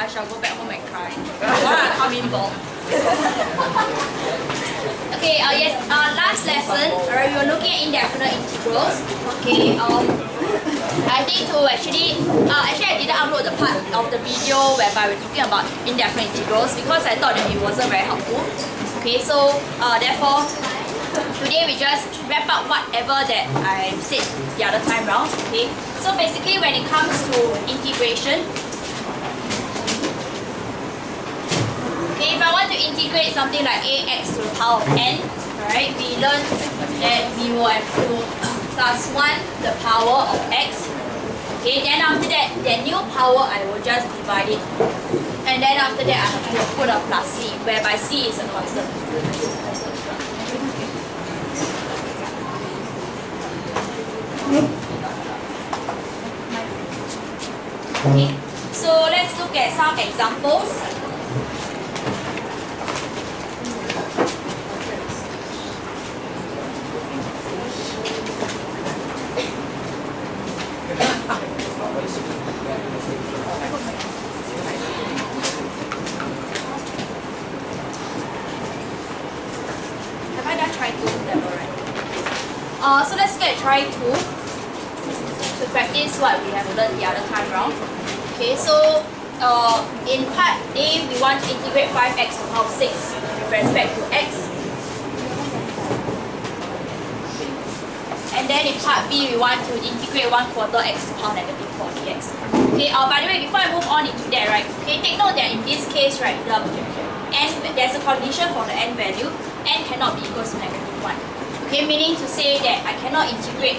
I shall go back home and cry. Wow, come in bomb. Okay, yes, last lesson, we were looking at indefinite integrals. Okay, I think to actually I didn't upload the part of the video whereby we're talking about indefinite integrals because I thought that it wasn't very helpful. Okay, so therefore, today we just wrap up whatever that I said the other time round. Okay, so basically when it comes to integration, okay, if I want to integrate something like ax to the power of n, right, we learned that we will have to plus 1 the power of x. Okay, then after that, the new power I will just divide it. And then after that, I have to put a plus c, whereby c is a constant. Okay, so let's look at some examples. So let's get try 2 to practice what we have learned the other time round. Okay, so in part A, we want to integrate 5x to the power of 6 with respect to x. And then in part B, we want to integrate 1/4 x to the power negative 4 dx. Okay, by the way, before I move on into that, right, okay, take note that in this case, right, there's a condition for the n value, n cannot be equals to negative 1. Okay, meaning to say that I cannot integrate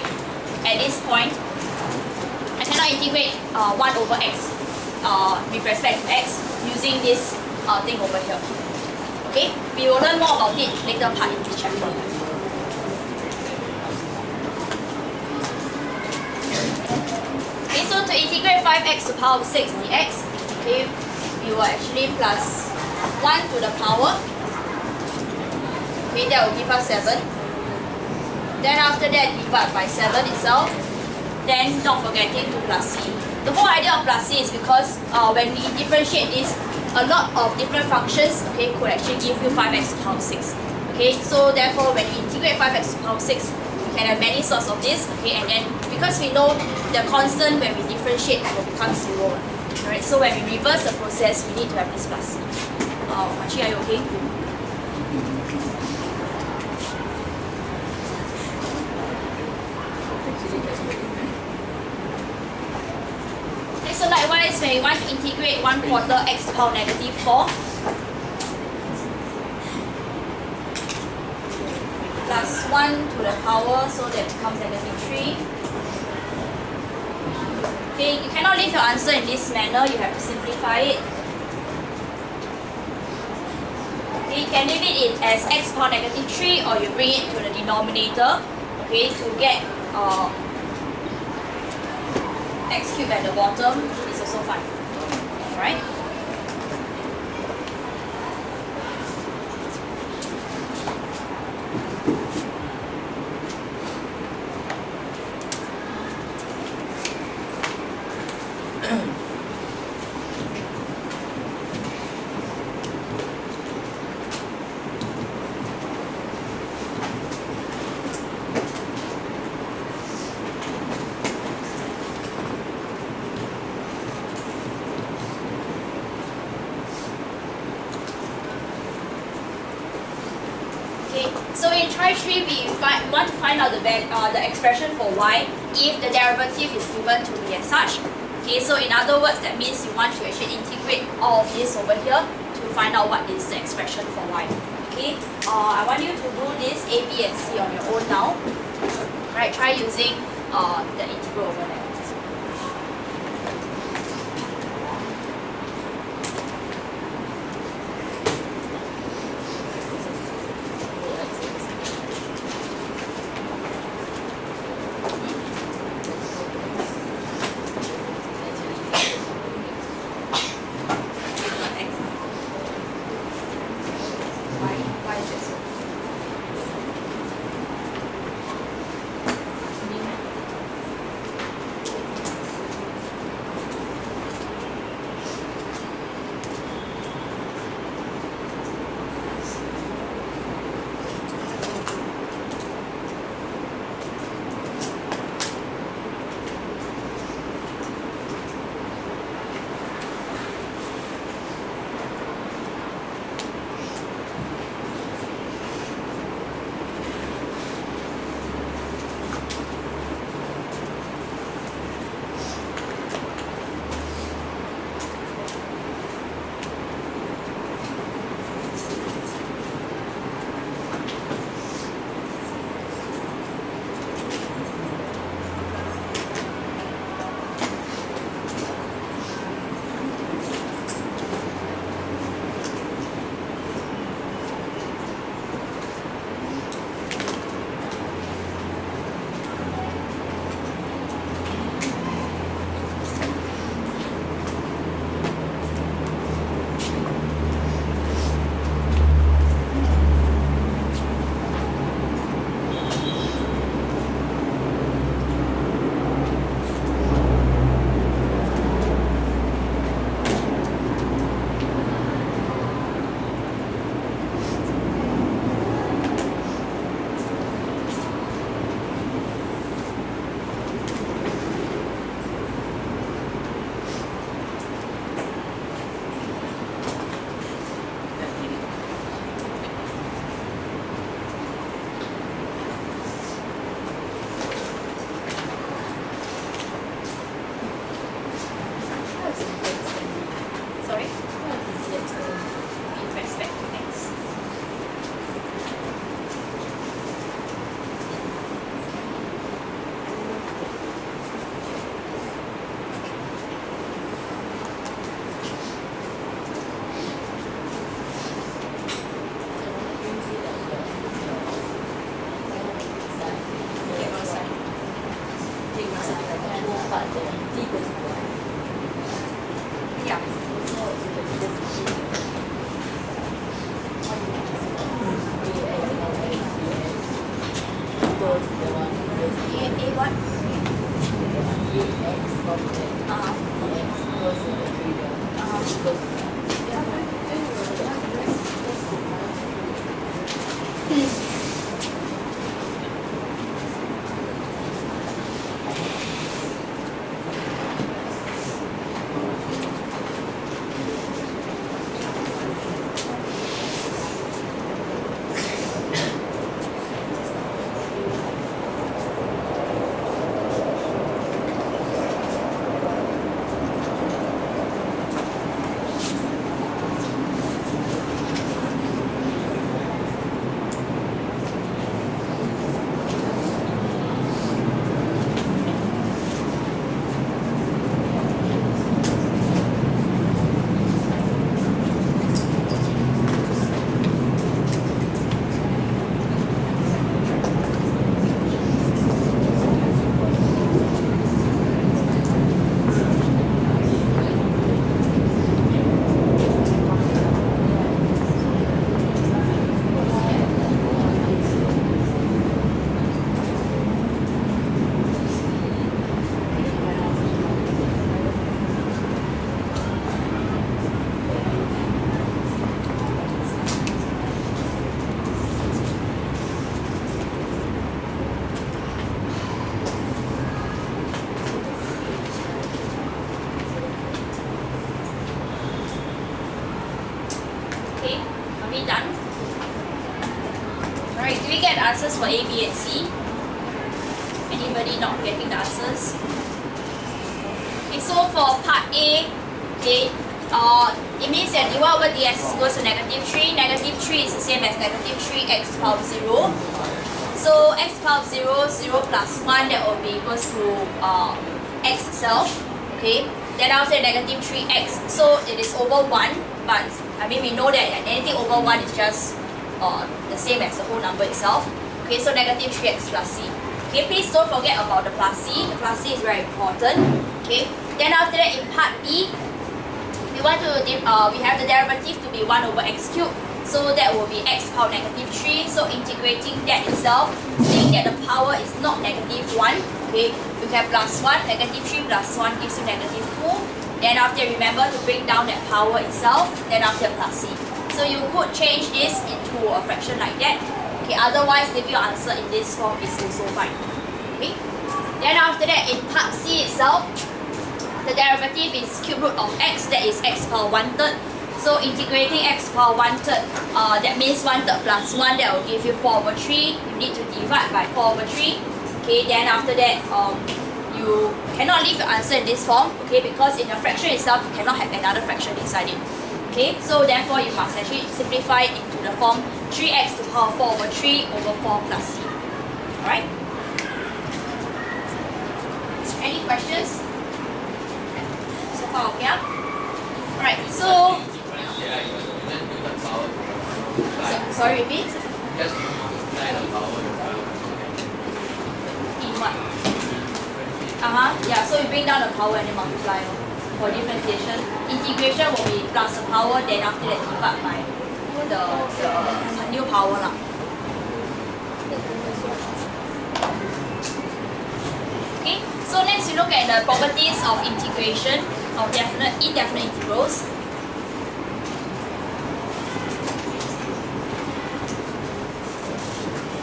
at this point, I cannot integrate 1 over x with respect to x using this thing over here. Okay, we will learn more about it later part in this chapter. Okay, so to integrate 5x to the power of 6 dx, okay, we will actually plus 1 to the power. Okay, that will give us 7. Then after that, divide by 7 itself. Then not forgetting to plus c. The whole idea of plus c is because when we differentiate this, a lot of different functions, okay, could actually give you 5x to the power of 6. Okay, so therefore when we integrate 5x to the power of 6, we can have many sorts of this. Okay, and then because we know the constant when we differentiate will become 0. Alright, so when we reverse the process, we need to have this plus c. Machi, are you okay? So likewise, when we want to integrate 1/4 x to the power negative 4 plus 1 to the power, so that becomes negative 3. Okay, you cannot leave your answer in this manner, you have to simplify it. Okay, you can leave it as x to the power negative 3, or you bring it to the denominator, okay, to get x cubed at the bottom is also fine. Alright? So in try 3, we want to find out the expression for y if the derivative is given to be as such. Okay, so in other words, that means you want to actually integrate all of this over here to find out what is the expression for y. Okay, I want you to do this a, b, and c on your own now. Right, try using the integral over there. Okay, are we done? Alright, do we get the answers for A, B, and C? Anybody not getting the answers? Okay, so for part A, okay, it means that dy over dx is equals to -3. -3 is the same as -3 x to the power of 0. So x to the power of 0, 0 plus 1, that will be equals to x itself. Okay, then after -3x, so it is over 1, but I mean we know that anything over 1 is just the same as the whole number itself. Okay, so -3x plus c. Okay, please don't forget about the plus c. The plus c is very important. Okay, then after that in part B, we want to we have the derivative to be 1 over x cubed. So that will be x power -3. So integrating that itself, seeing that the power is not -1. Okay, you have plus 1, -3 plus 1 gives you -2. Then after, remember to bring down that power itself. Then after plus c. So you could change this into a fraction like that. Okay, otherwise leave your answer in this form is also fine. Okay. Then after that in part C itself, the derivative is cube root of x, that is x power 1/3. So integrating x power 1/3, that means 1/3 plus 1, that will give you 4 over 3. You need to divide by 4 over 3. Okay, then after that, you cannot leave your answer in this form, okay, because in the fraction itself, you cannot have another fraction inside it. Okay, so therefore you must actually simplify it into the form 3x to the power 4 over 3 over 4 plus c. Alright? Any questions? So far okay? Alright, so sorry, repeat? Just multiply the power. In what? Yeah, so you bring down the power and then multiply for differentiation. Integration will be plus the power, then after that divide by the new power lah. Okay, so next we look at the properties of integration of indefinite integrals.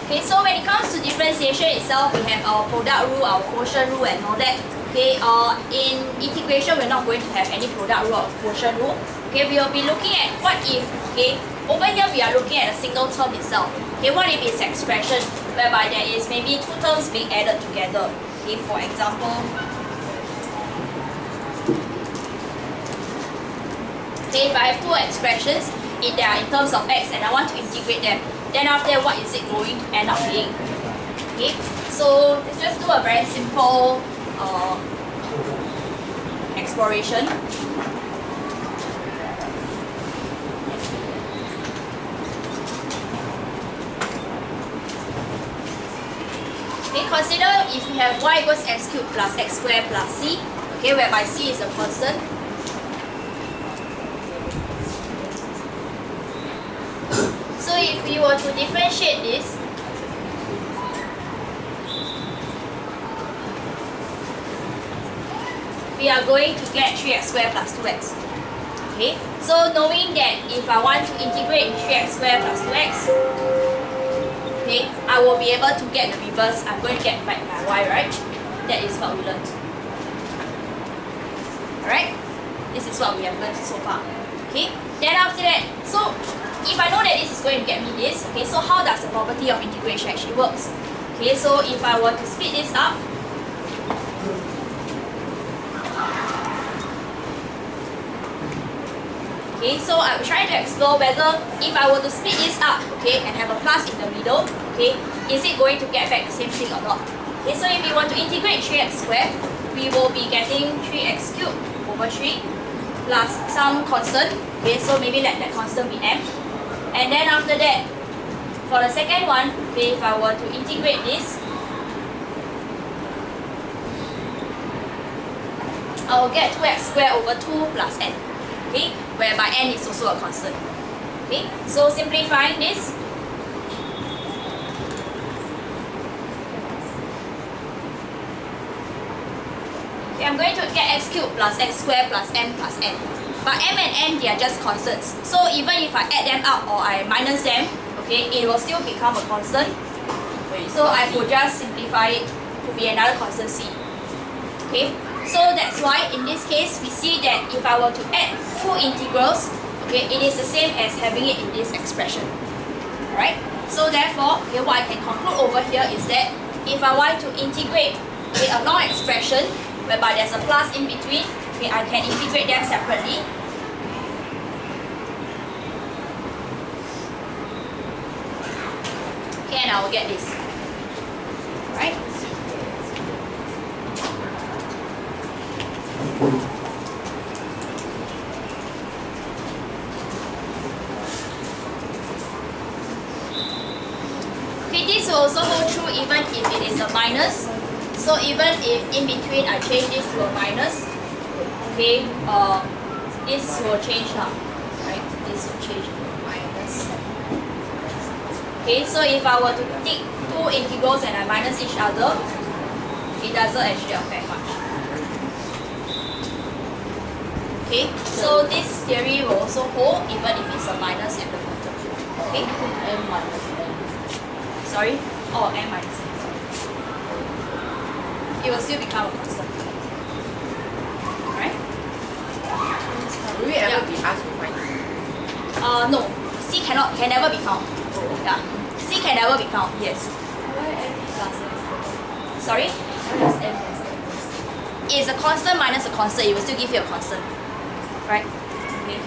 Okay, so when it comes to differentiation itself, we have our product rule, our quotient rule, and all that. Okay, in integration, we're not going to have any product rule or quotient rule. Okay, we will be looking at what if, okay, over here we are looking at a single term itself. Okay, what if it's expression whereby there is maybe two terms being added together. Okay, for example, okay, if I have two expressions, they are in terms of x and I want to integrate them, then after that, what is it going to end up being? Okay, so let's just do a very simple exploration. Okay, consider if we have y equals x cubed plus x squared plus c, okay, whereby c is a constant. So if we were to differentiate this, we are going to get 3x squared plus 2x. Okay, so knowing that if I want to integrate 3x squared plus 2x, okay, I will be able to get the reverse. I'm going to get back my y, right? That is what we learned. Alright? This is what we have learned so far. Okay, then after that, so if I know that this is going to get me this, okay, so how does the property of integration actually works? Okay, so if I were to split this up, okay, so I'm trying to explore whether if I were to split this up, okay, and have a plus in the middle, okay, is it going to get back the same thing or not? Okay, so if we want to integrate 3x squared, we will be getting 3x cubed over 3 plus some constant, okay, so maybe let that constant be m. And then after that, for the second one, okay, if I were to integrate this, I will get 2x squared over 2 plus n, okay, whereby n is also a constant. Okay, so simplifying this, okay, I'm going to get x cubed plus x squared plus m plus n. But m and n, they are just constants. So even if I add them up or I minus them, okay, it will still become a constant. So I could just simplify it to be another constant c. Okay, so that's why in this case we see that if I were to add two integrals, okay, it is the same as having it in this expression. Right? So therefore, okay, what I can conclude over here is that if I want to integrate, okay, a long expression whereby there's a plus in between, okay, I can integrate them separately. Okay, and I will get this. Right? Okay, this will also hold true even if it is a minus. So even if in between I change this to a minus, okay, this will change now, right? This will change to a minus. Okay, so if I were to take two integrals and I minus each other, it doesn't actually affect much. Okay, so this theory will also hold even if it's a minus at the bottom. Okay? M minus n. Sorry? Oh, n minus n. It will still become a constant. Alright? Will we ever be asked to find c? No. C can never be found. Yeah. C can never be found, yes. Why n plus n? Sorry? Why is n plus n? It's a constant minus a constant, it will still give you a constant. Right? Okay.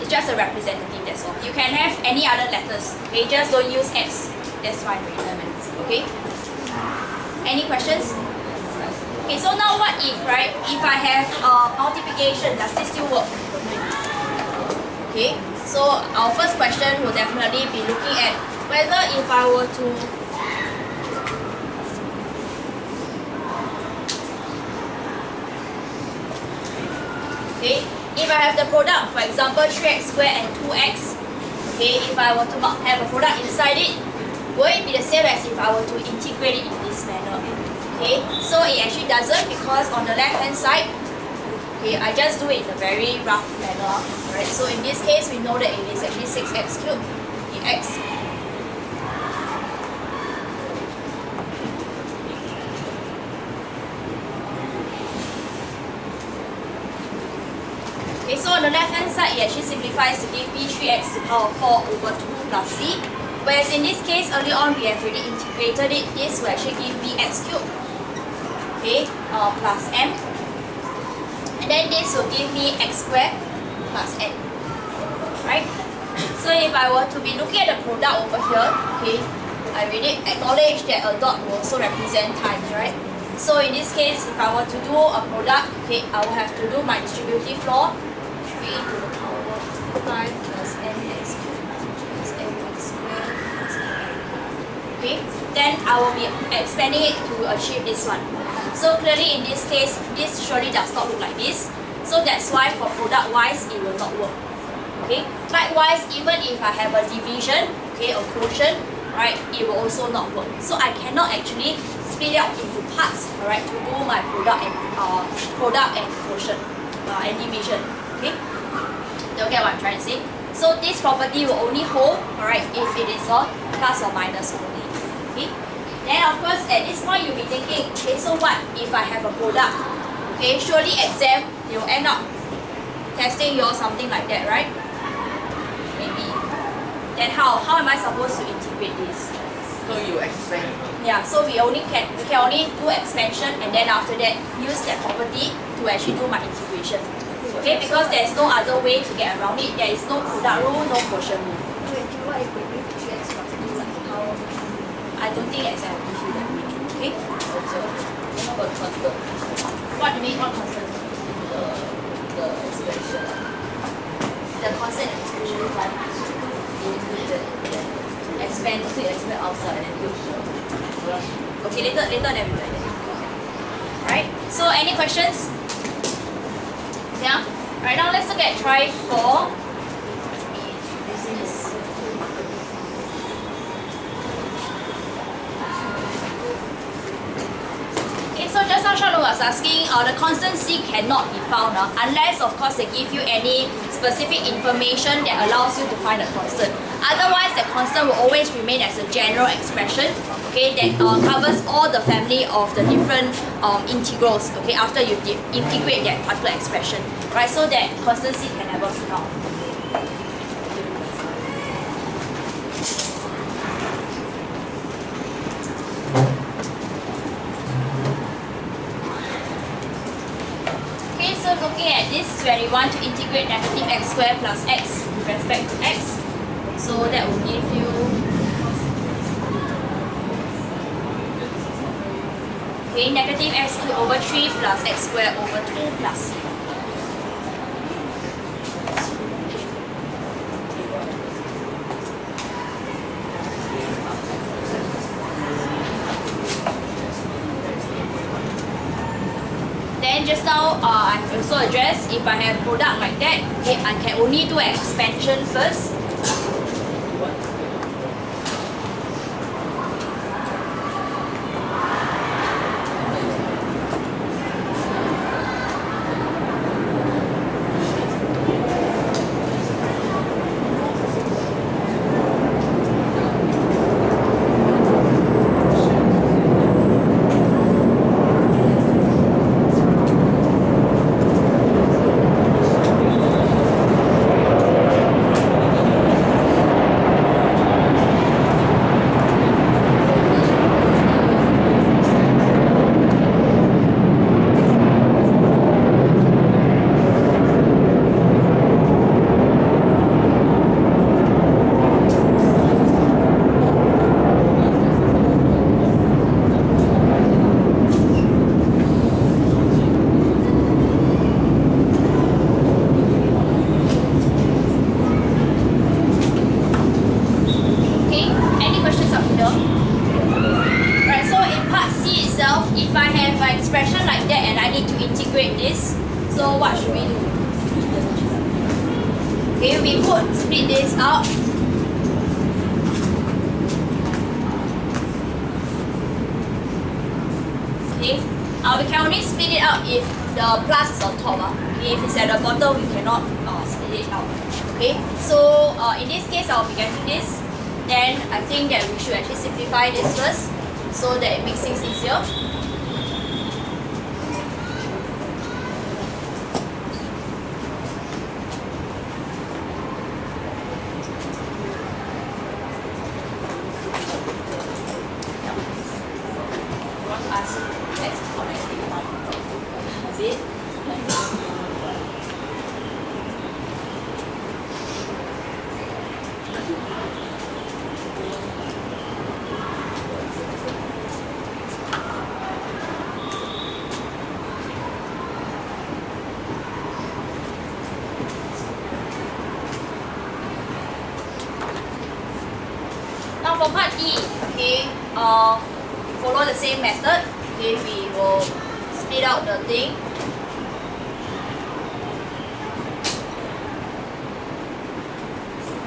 It's just a representative, that's all. You can have any other letters, okay? Just don't use x. That's fine. Okay? Any questions? Okay, so now what if, right? If I have multiplication, does this still work? Okay, so our first question will definitely be looking at whether if I were to okay, if I have the product, for example 3x squared and 2x, okay, if I were to have a product inside it, will it be the same as if I were to integrate it in this manner? Okay, so it actually doesn't, because on the left hand side, okay, I just do it in a very rough manner. Right? So in this case, we know that it is actually 6x cubed in x. Okay, so on the left hand side, it actually simplifies to give me 3x to the power 4 over 2 plus c. Whereas in this case, earlier on, we have already integrated it. This will actually give me x cubed, okay, plus m. And then this will give me x squared plus n. Right? So if I were to be looking at the product over here, okay, I already acknowledge that a dot will also represent times, right? So in this case, if I were to do a product, okay, I will have to do my distributive law. 3 to the power 5 plus nx cubed plus nx squared plus n. Okay, then I will be expanding it to achieve this one. So clearly in this case, this surely does not look like this. So that's why for product wise, it will not work. Okay. Likewise, even if I have a division, okay, a quotient, right, it will also not work. So I cannot actually split it up into parts, alright, to do my product and quotient. and division. Okay, you get what I'm trying to say? So this property will only hold, alright, if it is a plus or minus only. Okay. Then of course at this point you'll be thinking, okay, so what if I have a product? Okay, surely exam they will end up testing you or something like that, right? Maybe. Then how am I supposed to integrate this? So you expand. Yeah, so we can only do expansion and then after that use that property to actually do my integration. Okay, because there's no other way to get around it. There is no product rule, no quotient rule. Wait, what if we give 3x plus 2, like how? I don't think exam will give you that. Okay? So, how about constant? What do you mean, what constant? The expansion. The constant expansion is like expand, so you expand outside and then you okay, later then we do that. Right? So any questions? Yeah? Right now let's look at try 4. Business. Okay, so just now Charlotte was asking, the constant C cannot be found unless of course they give you any specific information that allows you to find a constant. Otherwise, the constant will always remain as a general expression, okay, that covers all the family of the different integrals, okay, after you integrate that particular expression, right? So that constant C can never be found. Okay, so looking at this, when you want to integrate negative x squared plus x with respect to x, so that will give you okay, negative x cubed over 3 plus x squared over 2 plus c. Then just now I've also addressed if I have product like that, okay, I can only do expansion first. If I have an expression like that and I need to integrate this, so what should we do? Okay, we could split this out. Okay, we can only split it out if the plus is on top. Okay, if it's at the bottom, we cannot split it out. Okay, so in this case, I'll be getting this. Then I think that we should actually simplify this first so that it makes things easier. Now for part E, okay, follow the same method. Okay, we will split out the thing.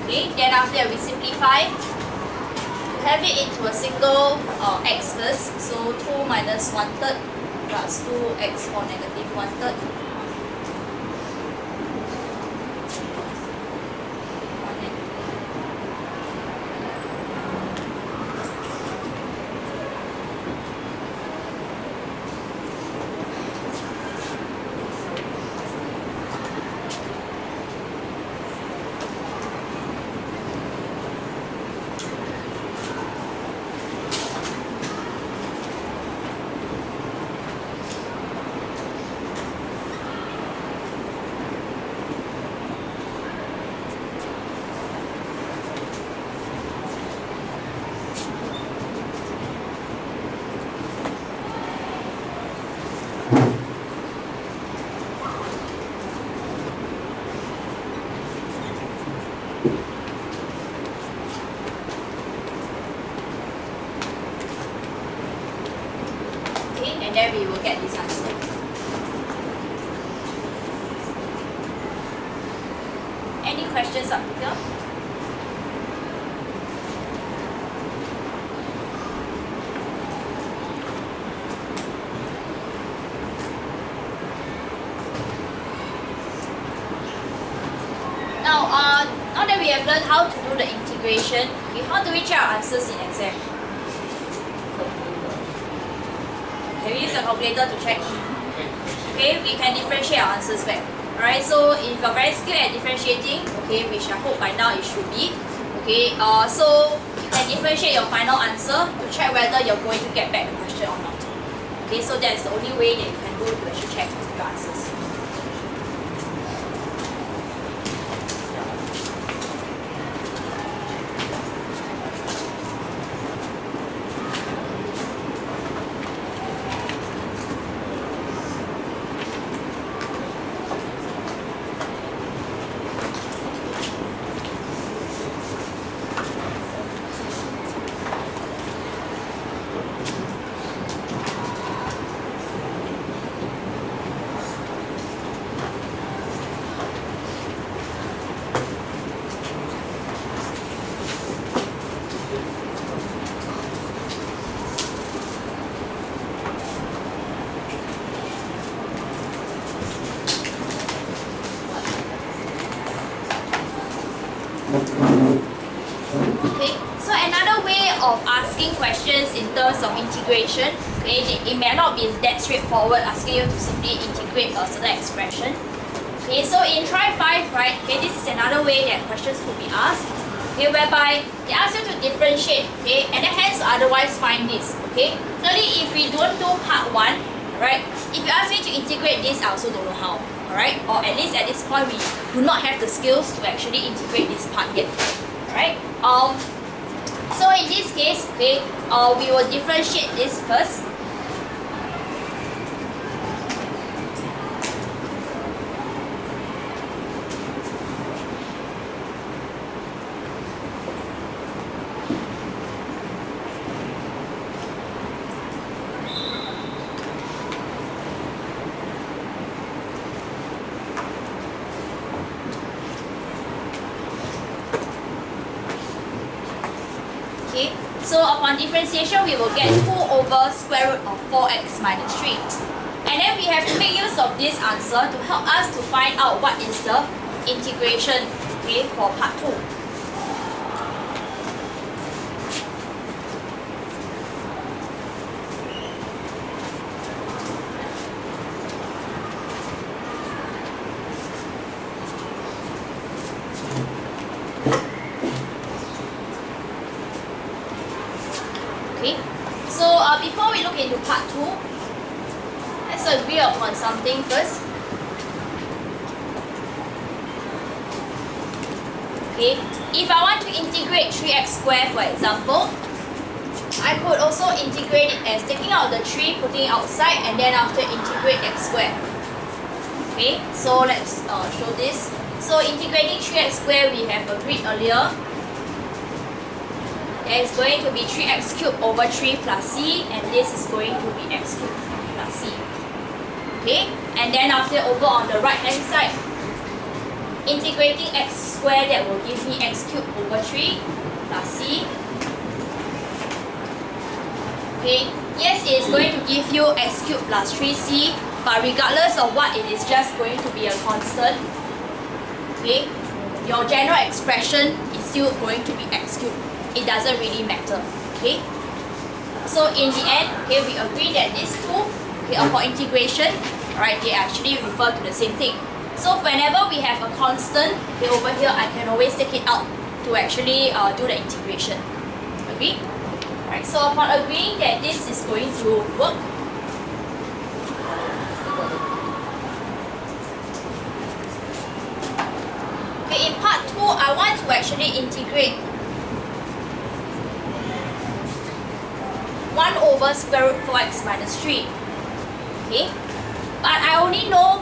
Okay, then after that we simplify. Have it into a single x first. So 2 minus 1/3 plus 2x or negative 1/3. Okay, and then we will get this answer. Any questions up here? Now that we have learned how to do the integration, okay, how do we check our answers in exam? Can we use a calculator to check? Okay, we can differentiate our answers back. Alright, so if you're very skilled at differentiating, okay, which I hope by now it should be, okay, so you can differentiate your final answer to check whether you're going to get back the question or not. Okay, so that's the only way that you can do to actually check your answers. Okay, so another way of asking questions in terms of integration, okay, it may not be that straightforward asking you to simply integrate a certain expression. Okay, so in try 5, right, okay, this is another way that questions could be asked, okay, whereby they ask you to differentiate, okay, and then hence otherwise find this, okay. Clearly, if we don't do part 1, right, if you ask me to integrate this, I also don't know how, alright, or at least at this point we do not have the skills to actually integrate this part yet, alright. So in this case, okay, we will differentiate this first. Okay, so upon differentiation, we will get 2 over square root of 4x minus 3. And then we have to make use of this answer to help us to find out what is the integration, okay, for part 2. Okay, so before we look into part 2, let's agree upon something first. Okay, if I want to integrate 3x squared, for example, I could also integrate it as taking out the 3, putting it outside, and then after integrate x squared. Okay, so let's show this. So integrating 3x squared, we have agreed earlier. There is going to be 3x cubed over 3 plus c, and this is going to be x cubed plus c. Okay, and then after over on the right hand side, integrating x squared, that will give me x cubed over 3 plus c. Okay, yes, it is going to give you x cubed plus 3c, but regardless of what, it is just going to be a constant. Okay, your general expression is still going to be x cubed. It doesn't really matter. Okay, so in the end, okay, we agree that these two, okay, for integration, right, they actually refer to the same thing. So whenever we have a constant, okay, over here, I can always take it out to actually do the integration. Agree? Alright, so upon agreeing that this is going to work, okay, in part 2, I want to actually integrate 1 over square root 4x minus 3. Okay, but I only know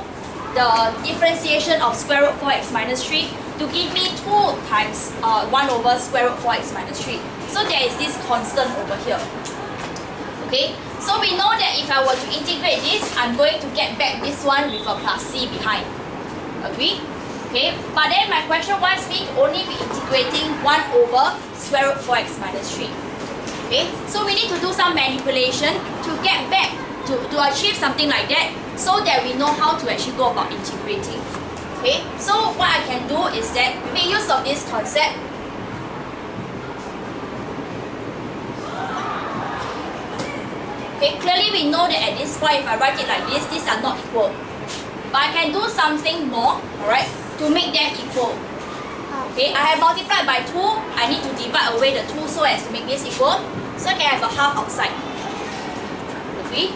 the differentiation of square root 4x minus 3 to give me 2 times 1 over square root 4x minus 3. So there is this constant over here. Okay, so we know that if I were to integrate this, I'm going to get back this one with a plus c behind. Agree? Okay, but then my question wants me to only be integrating 1 over square root 4x minus 3. Okay, so we need to do some manipulation to get back to achieve something like that, so that we know how to actually go about integrating. Okay, so what I can do is that we make use of this concept. Okay, clearly we know that at this point, if I write it like this, these are not equal. But I can do something more, alright, to make them equal. Okay, I have multiplied by 2, I need to divide away the 2 so as to make this equal. So I can have a half outside. Agree?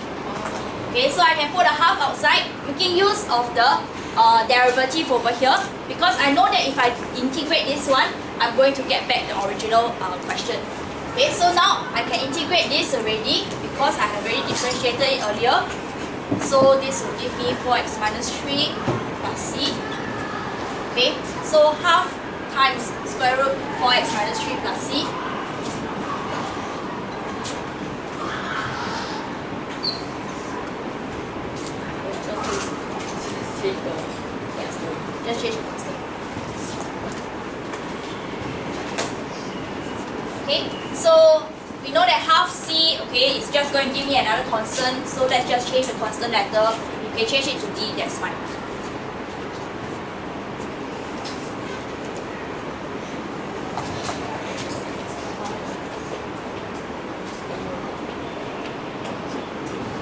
Okay, so I can put a half outside, making use of the derivative over here, because I know that if I integrate this one, I'm going to get back the original question. Okay, so now I can integrate this already because I have already differentiated it earlier. So this will give me 4x minus 3 plus c. Okay, so half times square root 4x minus 3 plus c. Just change the constant. Okay, so we know that half c, okay, is just going to give me another constant, so let's just change the constant letter. Okay, change it to d, that's fine.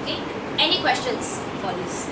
Okay, any questions for this?